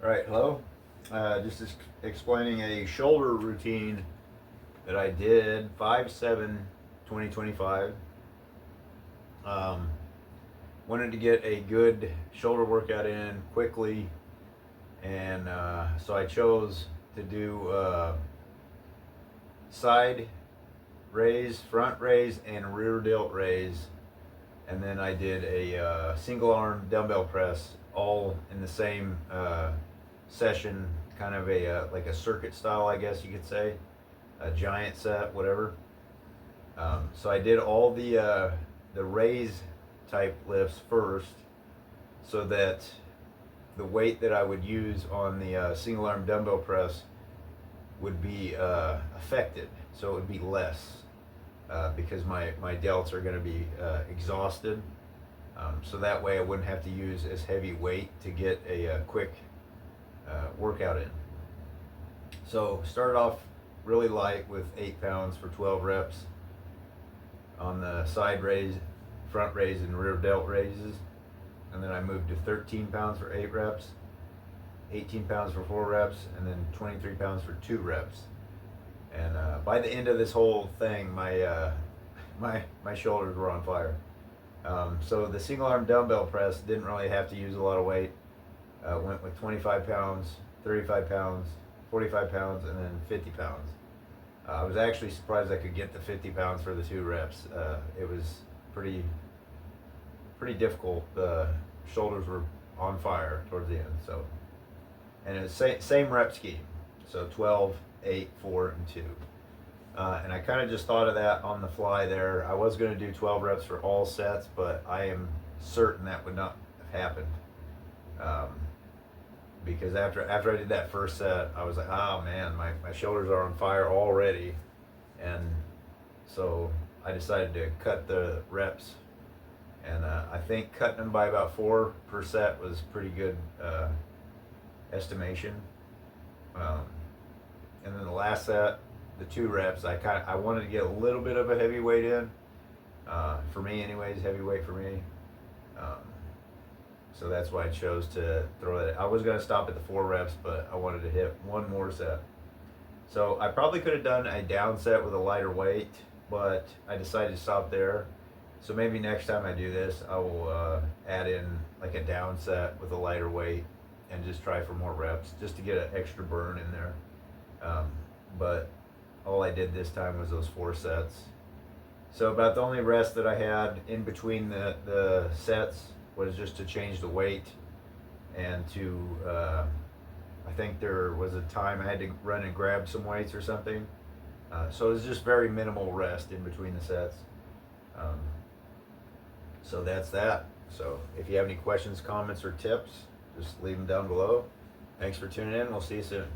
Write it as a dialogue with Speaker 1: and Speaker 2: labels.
Speaker 1: All right, hello. Just explaining a shoulder routine that I did 5/7/2025. Um, Wanted to get a good shoulder workout in quickly, and so I chose to do side raise, front raise, and rear delt raise. And then I did a single arm dumbbell press all in the same session, kind of a like a circuit style, I guess you could say, a giant set, whatever. So I did all the raise type lifts first, so that the weight that I would use on the single arm dumbbell press would be affected, so it would be less. Because my delts are going to be exhausted. So that way I wouldn't have to use as heavy weight to get a quick workout in. So started off really light with 8 pounds for 12 reps on the side raise, front raise, and rear delt raises. And then I moved to 13 pounds for 8 reps, 18 pounds for 4 reps, and then 23 pounds for 2 reps. And by the end of this whole thing, my shoulders were on fire. So the single arm dumbbell press didn't really have to use a lot of weight. Went with 25 pounds, 35 pounds, 45 pounds, and then 50 pounds. I was actually surprised I could get the 50 pounds for the 2 reps. It was pretty difficult. The shoulders were on fire towards the end. So, and it was same rep scheme. So 12, 8, 4, and 2. And I kind of just thought of that on the fly there. I was going to do 12 reps for all sets, but I am certain that would not have happened. Because after I did that first set, I was like, oh man, my shoulders are on fire already. And so I decided to cut the reps. And I think cutting them by about 4 per set was pretty good estimation. And then the last set, the 2 reps, I wanted to get a little bit of a heavy weight in. For me anyways, heavy weight for me. So that's why I chose to throw that. I was going to stop at the 4 reps, but I wanted to hit one more set. So I probably could have done a down set with a lighter weight, but I decided to stop there. So maybe next time I do this, I will add in like a down set with a lighter weight and just try for more reps, just to get an extra burn in there. But all I did this time was those 4 sets. So about the only rest that I had in between the sets was just to change the weight, and to I think there was a time I had to run and grab some weights or something. So it was just very minimal rest in between the sets. So that's that. So if you have any questions, comments, or tips, just leave them down below. Thanks for tuning in. We'll see you soon.